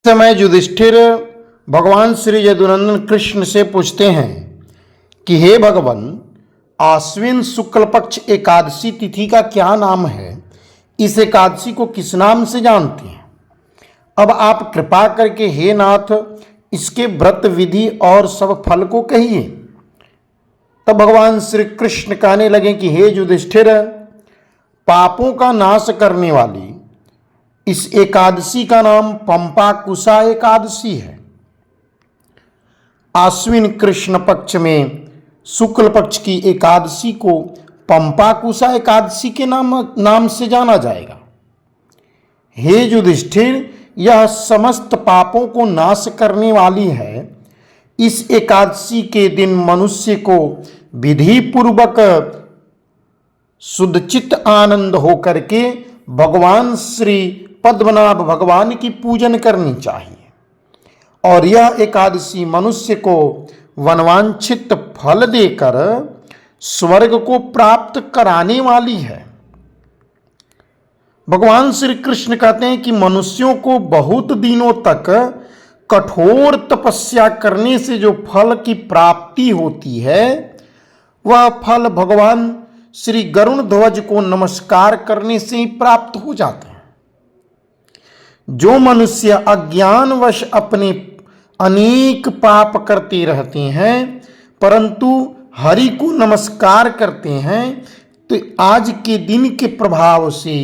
समय युधिष्ठिर भगवान श्री यदुनंदन कृष्ण से पूछते हैं कि हे भगवान, आश्विन शुक्ल पक्ष एकादशी तिथि का क्या नाम है? इस एकादशी को किस नाम से जानते हैं? अब आप कृपा करके हे नाथ इसके व्रत विधि और सब फल को कहिए। तब भगवान श्री कृष्ण कहने लगे कि हे युधिष्ठिर, पापों का नाश करने वाली इस एकादशी का नाम पंपाकुशा एकादशी है। आश्विन कृष्ण पक्ष में शुक्ल पक्ष की एकादशी को पंपाकुशा एकादशी के नाम से जाना जाएगा। हे युधिष्ठिर, यह समस्त पापों को नाश करने वाली है। इस एकादशी के दिन मनुष्य को विधि पूर्वक शुद्धचित्त आनंद होकर के भगवान श्री पद्मनाभ भगवान की पूजन करनी चाहिए और यह एकादशी मनुष्य को वनवांछित फल देकर स्वर्ग को प्राप्त कराने वाली है। भगवान श्री कृष्ण कहते हैं कि मनुष्यों को बहुत दिनों तक कठोर तपस्या करने से जो फल की प्राप्ति होती है, वह फल भगवान श्री गरुण ध्वज को नमस्कार करने से ही प्राप्त हो जाता है। जो मनुष्य अज्ञानवश अपने अनेक पाप करते रहते हैं परंतु हरि को नमस्कार करते हैं, तो आज के दिन के प्रभाव से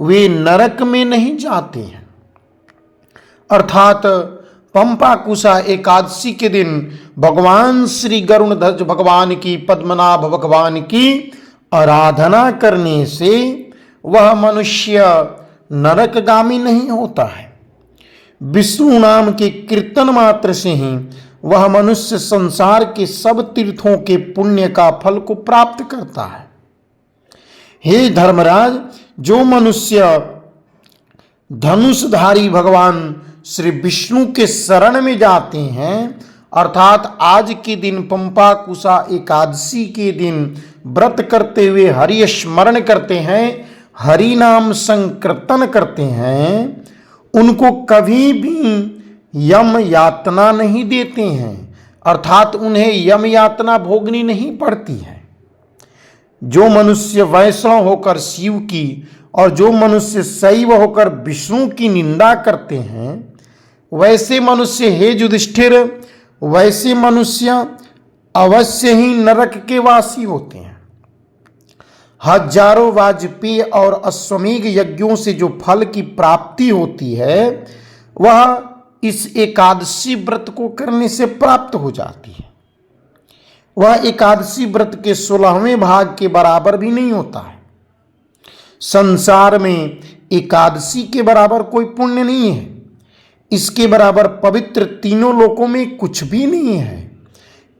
वे नरक में नहीं जाते हैं। अर्थात पंपाकुशा एकादशी के दिन भगवान श्री गरुण ध्वज भगवान की, पद्मनाभ भगवान की आराधना करने से वह मनुष्य नरकगामी नहीं होता है। विष्णु नाम के कीर्तन मात्र से ही वह मनुष्य संसार के सब तीर्थों के पुण्य का फल को प्राप्त करता है। हे धर्मराज, जो मनुष्य धनुषधारी भगवान श्री विष्णु के शरण में जाते हैं, अर्थात आज के दिन पंपाकुशा एकादशी के दिन व्रत करते हुए हरि स्मरण करते हैं, हरि नाम संकीर्तन करते हैं, उनको कभी भी यम यातना नहीं देते हैं, अर्थात उन्हें यम यातना भोगनी नहीं पड़ती है। जो मनुष्य वैष्णव होकर शिव की और जो मनुष्य शैव होकर विष्णु की निंदा करते हैं, वैसे मनुष्य, हे युधिष्ठिर, वैसे मनुष्य अवश्य ही नरक के वासी होते हैं। हजारों वाजपेय और अश्वमेघ यज्ञों से जो फल की प्राप्ति होती है, वह इस एकादशी व्रत को करने से प्राप्त हो जाती है। वह एकादशी व्रत के 16वें भाग के बराबर भी नहीं होता है। संसार में एकादशी के बराबर कोई पुण्य नहीं है। इसके बराबर पवित्र तीनों लोकों में कुछ भी नहीं है।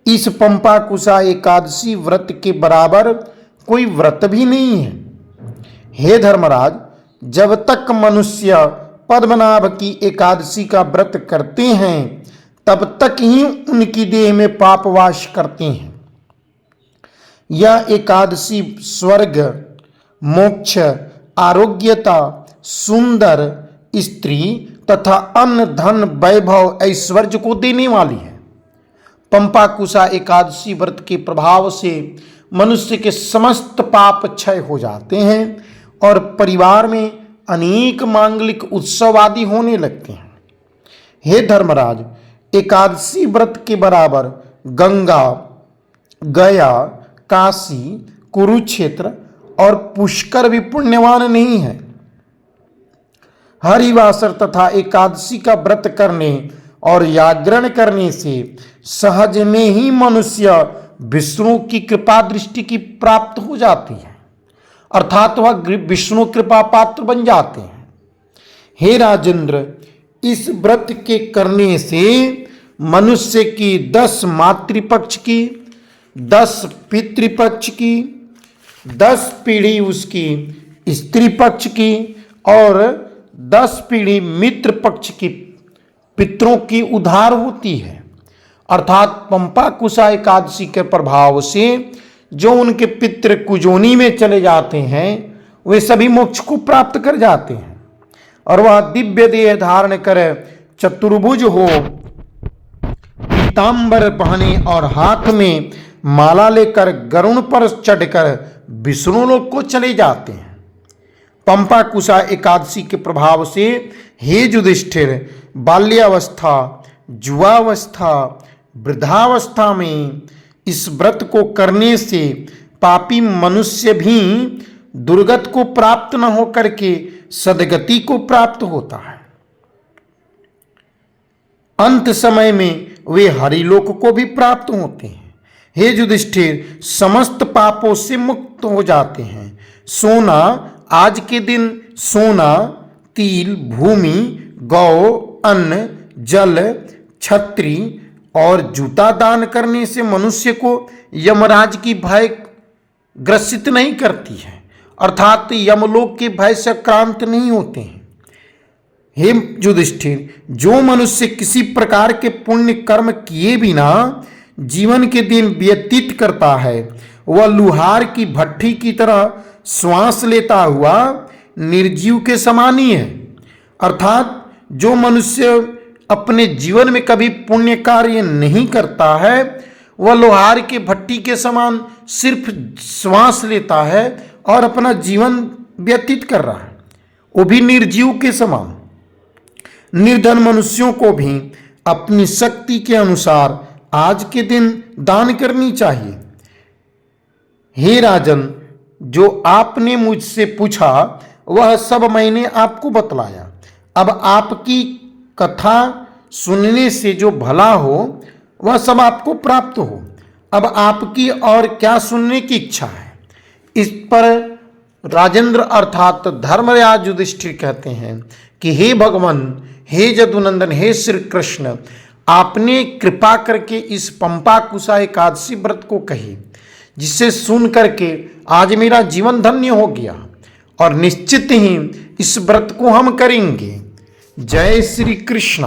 इस पंपाकुशा एकादशी व्रत के बराबर कोई व्रत भी नहीं है। हे धर्मराज, जब तक मनुष्य पद्मनाभ की एकादशी का व्रत करते हैं तब तक ही उनकी देह में पाप वास करते हैं। यह एकादशी स्वर्ग, मोक्ष, आरोग्यता, सुंदर स्त्री तथा अन्न धन वैभव ऐश्वर्य को देने वाली है। पंपाकुशा एकादशी व्रत के प्रभाव से मनुष्य के समस्त पाप क्षय हो जाते हैं और परिवार में अनेक मांगलिक उत्सव आदि होने लगते हैं। हे धर्मराज, एकादशी व्रत के बराबर गंगा, गया, काशी, कुरुक्षेत्र और पुष्कर भी पुण्यवान नहीं है। हरिवासर तथा एकादशी का व्रत करने और जागरण करने से सहज में ही मनुष्य विष्णु की कृपा दृष्टि की प्राप्त हो जाती है, अर्थात वह विष्णु कृपा पात्र बन जाते हैं। हे राजेंद्र, इस व्रत के करने से मनुष्य की 10 मातृपक्ष की, 10 पितृपक्ष की, 10 पीढ़ी उसकी स्त्री पक्ष की और 10 पीढ़ी मित्र पक्ष की पितरों की उद्धार होती है। अर्थात पंपाकुशा एकादशी के प्रभाव से जो उनके पितृ कुजोनी में चले जाते हैं, वे सभी मोक्ष को प्राप्त कर जाते हैं और वह दिव्य देह धारण कर चतुर्भुज हो, पीतांबर पहने और हाथ में माला लेकर गरुड़ पर चढ़कर विष्णु लोक को चले जाते हैं। पंपाकुशा एकादशी के प्रभाव से हे युधिष्ठिर, बाल्यावस्था, युवावस्था, वृद्धावस्था में इस व्रत को करने से पापी मनुष्य भी दुर्गति को प्राप्त न होकर के सद्गति को प्राप्त होता है। अंत समय में वे हरिलोक को भी प्राप्त होते हैं। हे युधिष्ठिर, समस्त पापों से मुक्त हो जाते हैं। सोना, आज के दिन सोना, तिल, भूमि, गौ, अन्न, जल, छत्री और जूता दान करने से मनुष्य को यमराज की भय ग्रसित नहीं करती है, अर्थात यमलोक के भय से आक्रांत नहीं होते हैं। हे युधिष्ठिर, जो मनुष्य किसी प्रकार के पुण्य कर्म किए बिना जीवन के दिन व्यतीत करता है, वह लुहार की भट्ठी की तरह श्वास लेता हुआ निर्जीव के समान ही है। अर्थात जो मनुष्य अपने जीवन में कभी पुण्य कार्य नहीं करता है, वह लोहार के भट्टी के समान सिर्फ श्वास लेता है और अपना जीवन व्यतीत कर रहा है, वो भी निर्जीव के समान। निर्धन मनुष्यों को भी अपनी शक्ति के अनुसार आज के दिन दान करनी चाहिए। हे राजन, जो आपने मुझसे पूछा वह सब मैंने आपको बतलाया। अब आपकी कथा सुनने से जो भला हो वह सब आपको प्राप्त हो। अब आपकी और क्या सुनने की इच्छा है? इस पर राजेंद्र अर्थात धर्मराज युधिष्ठिर कहते हैं कि हे भगवान, हे यदुनंदन, हे श्री कृष्ण, आपने कृपा करके इस पंपाकुशा एकादशी व्रत को कही, जिसे सुन करके आज मेरा जीवन धन्य हो गया और निश्चित ही इस व्रत को हम करेंगे। जय श्री कृष्ण।